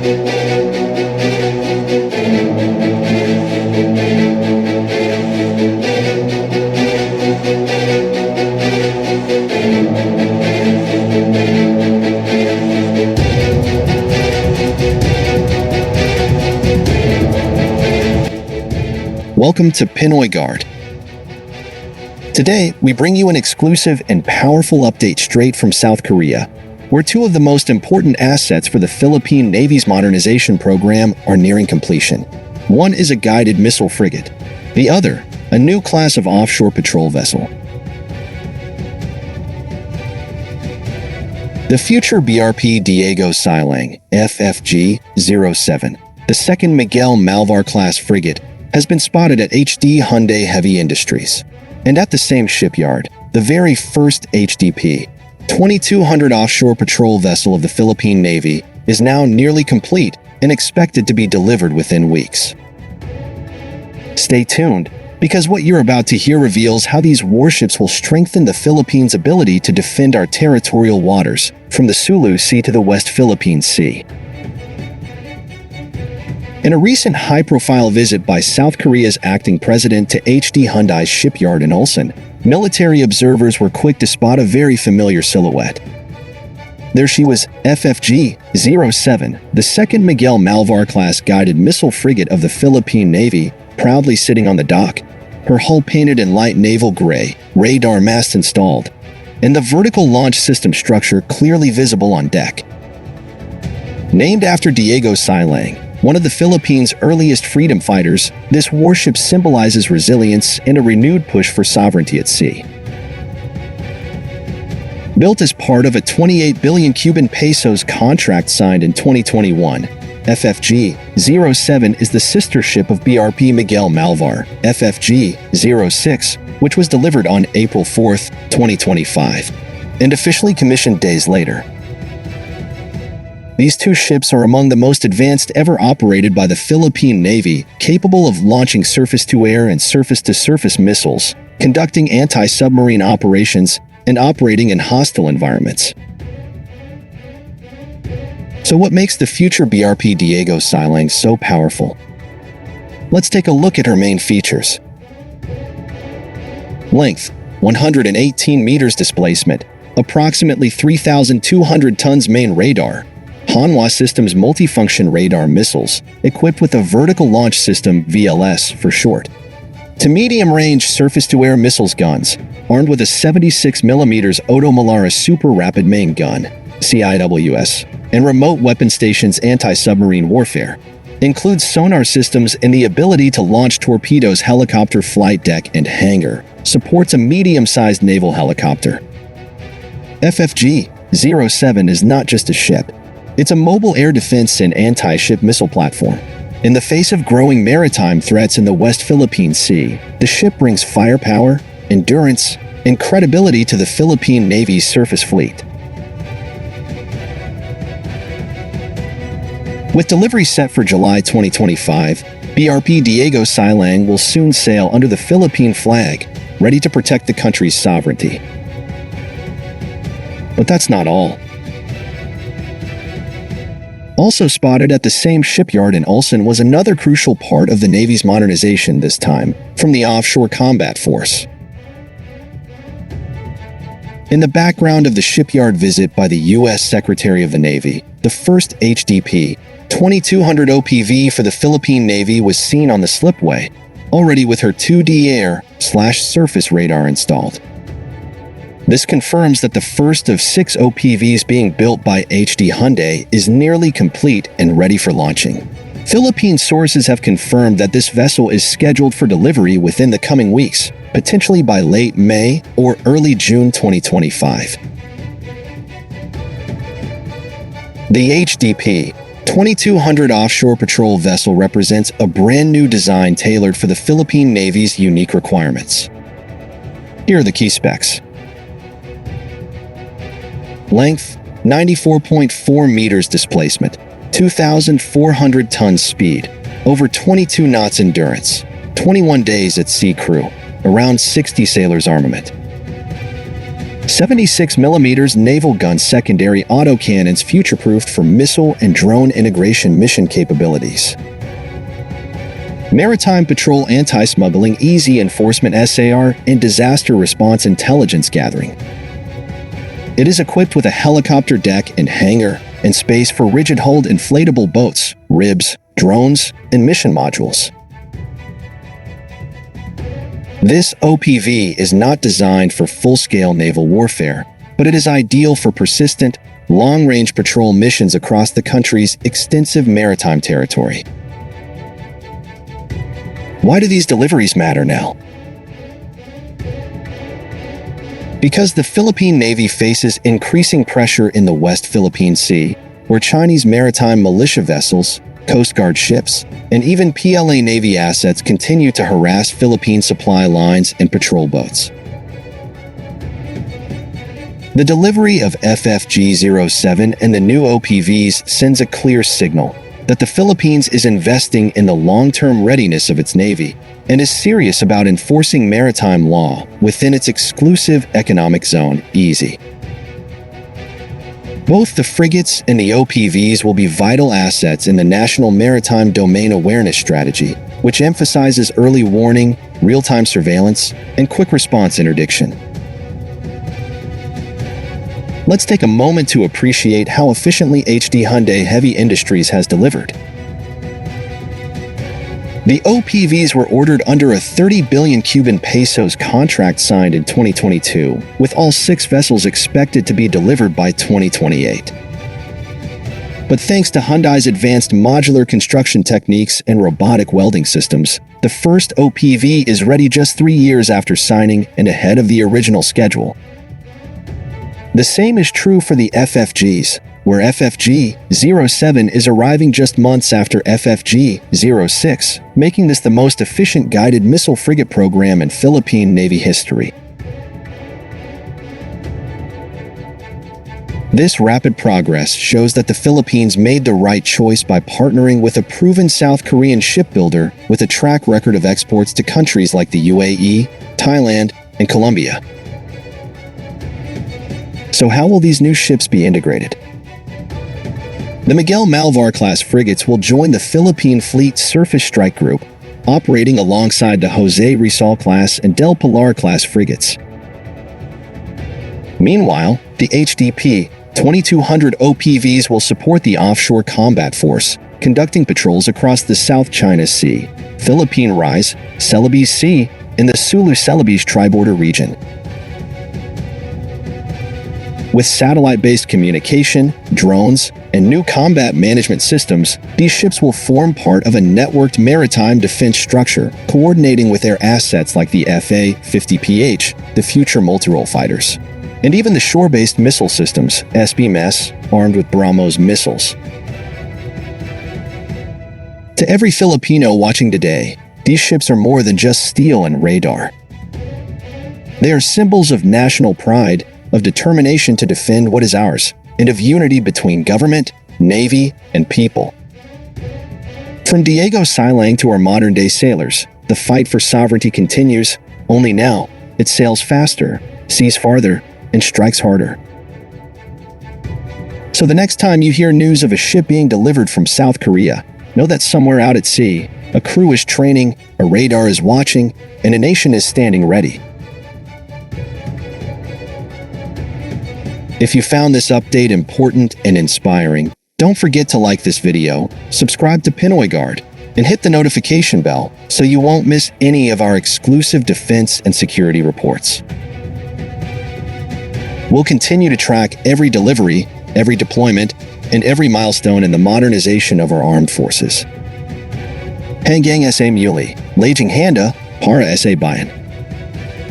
Welcome to Pinoy Guard. Today, we bring you an exclusive and powerful update straight from South Korea, where two of the most important assets for the Philippine Navy's modernization program are nearing completion. One is a guided missile frigate, the other, a new class of offshore patrol vessel. The future BRP Diego Silang, FFG-07, the second Miguel Malvar-class frigate, has been spotted at Hyundai Heavy Industries. And at the same shipyard, the very first HDP, 2200 offshore patrol vessel of the Philippine Navy, is now nearly complete and expected to be delivered within weeks. Stay tuned, because what you're about to hear reveals how these warships will strengthen the Philippines' ability to defend our territorial waters, from the Sulu Sea to the West Philippine Sea. In a recent high-profile visit by South Korea's acting president to Hyundai's shipyard in Ulsan, military observers were quick to spot a very familiar silhouette. There she was, FFG-07, the second Miguel Malvar-class guided missile frigate of the Philippine Navy, proudly sitting on the dock, her hull painted in light naval gray, radar mast installed, and the vertical launch system structure clearly visible on deck. Named after Diego Silang, one of the Philippines' earliest freedom fighters, this warship symbolizes resilience and a renewed push for sovereignty at sea. Built as part of a 28 billion Cuban pesos contract signed in 2021, FFG-07 is the sister ship of BRP Miguel Malvar, FFG-06, which was delivered on April 4, 2025, and officially commissioned days later. These two ships are among the most advanced ever operated by the Philippine Navy, capable of launching surface-to-air and surface-to-surface missiles, conducting anti-submarine operations, and operating in hostile environments. So what makes the future BRP Diego Silang so powerful? Let's take a look at her main features. Length: 118 meters. Displacement: approximately 3,200 tons. Main radar: Hanwha Systems multifunction radar missiles, equipped with a vertical launch system, VLS for short. To medium-range surface-to-air missiles guns, armed with a 76mm Oto Malaras Super Rapid Main Gun, CIWS, and remote weapon stations. Anti-submarine warfare includes sonar systems and the ability to launch torpedoes. Helicopter flight deck and hangar supports a medium-sized naval helicopter. FFG-07 is not just a ship. It's a mobile air defense and anti-ship missile platform. In the face of growing maritime threats in the West Philippine Sea, the ship brings firepower, endurance, and credibility to the Philippine Navy's surface fleet. With delivery set for July 2025, BRP Diego Silang will soon sail under the Philippine flag, ready to protect the country's sovereignty. But that's not all. Also spotted at the same shipyard in Ulsan was another crucial part of the Navy's modernization, this time from the Offshore Combat Force. In the background of the shipyard visit by the U.S. Secretary of the Navy, the first HDP, 2200 OPV for the Philippine Navy was seen on the slipway, already with her 2D air/surface radar installed. This confirms that the first of 6 OPVs being built by Hyundai is nearly complete and ready for launching. Philippine sources have confirmed that this vessel is scheduled for delivery within the coming weeks, potentially by late May or early June 2025. The HDP 2200 offshore patrol vessel represents a brand new design tailored for the Philippine Navy's unique requirements. Here are the key specs. Length: 94.4 meters. Displacement: 2,400 tons. Speed: over 22 knots. Endurance: 21 days at sea. Crew: around 60 sailors. Armament: 76mm naval gun secondary autocannons future-proofed for missile and drone integration mission capabilities. Maritime Patrol Anti-Smuggling Easy Enforcement SAR and Disaster Response Intelligence Gathering. It is equipped with a helicopter deck and hangar and space for rigid-hulled inflatable boats, ribs, drones, and mission modules. This OPV is not designed for full-scale naval warfare, but it is ideal for persistent, long-range patrol missions across the country's extensive maritime territory. Why do these deliveries matter now? Because the Philippine Navy faces increasing pressure in the West Philippine Sea, where Chinese maritime militia vessels, Coast Guard ships, and even PLA Navy assets continue to harass Philippine supply lines and patrol boats. The delivery of FFG-07 and the new OPVs sends a clear signal that the Philippines is investing in the long-term readiness of its Navy and is serious about enforcing maritime law within its exclusive economic zone, EEZ. Both the frigates and the OPVs will be vital assets in the National Maritime Domain Awareness Strategy, which emphasizes early warning, real-time surveillance, and quick response interdiction. Let's take a moment to appreciate how efficiently Hyundai Heavy Industries has delivered. The OPVs were ordered under a 30 billion Cuban pesos contract signed in 2022, with all 6 vessels expected to be delivered by 2028. But thanks to Hyundai's advanced modular construction techniques and robotic welding systems, the first OPV is ready just 3 years after signing and ahead of the original schedule. The same is true for the FFGs, where FFG-07 is arriving just months after FFG-06, making this the most efficient guided missile frigate program in Philippine Navy history. This rapid progress shows that the Philippines made the right choice by partnering with a proven South Korean shipbuilder with a track record of exports to countries like the UAE, Thailand, and Colombia. So how will these new ships be integrated? The Miguel Malvar-class frigates will join the Philippine Fleet Surface Strike Group, operating alongside the Jose Rizal-class and Del Pilar-class frigates. Meanwhile, the HDP 2200 OPVs will support the Offshore Combat Force, conducting patrols across the South China Sea, Philippine Rise, Celebes Sea, and the Sulu-Celebes Tri-Border region. With satellite-based communication, drones, and new combat management systems, these ships will form part of a networked maritime defense structure, coordinating with air assets like the FA-50PH, the future multirole fighters, and even the shore-based missile systems, SBMS, armed with BrahMos missiles. To every Filipino watching today, these ships are more than just steel and radar. They are symbols of national pride, of determination to defend what is ours, and of unity between government, navy, and people. From Diego Silang to our modern-day sailors, the fight for sovereignty continues, only now it sails faster, sees farther, and strikes harder. So the next time you hear news of a ship being delivered from South Korea, know that somewhere out at sea, a crew is training, a radar is watching, and a nation is standing ready. If you found this update important and inspiring, don't forget to like this video, subscribe to Pinoy Guard, and hit the notification bell so you won't miss any of our exclusive defense and security reports. We'll continue to track every delivery, every deployment, and every milestone in the modernization of our armed forces. Hanggang sa muli, Laging Handa, para sa bayan.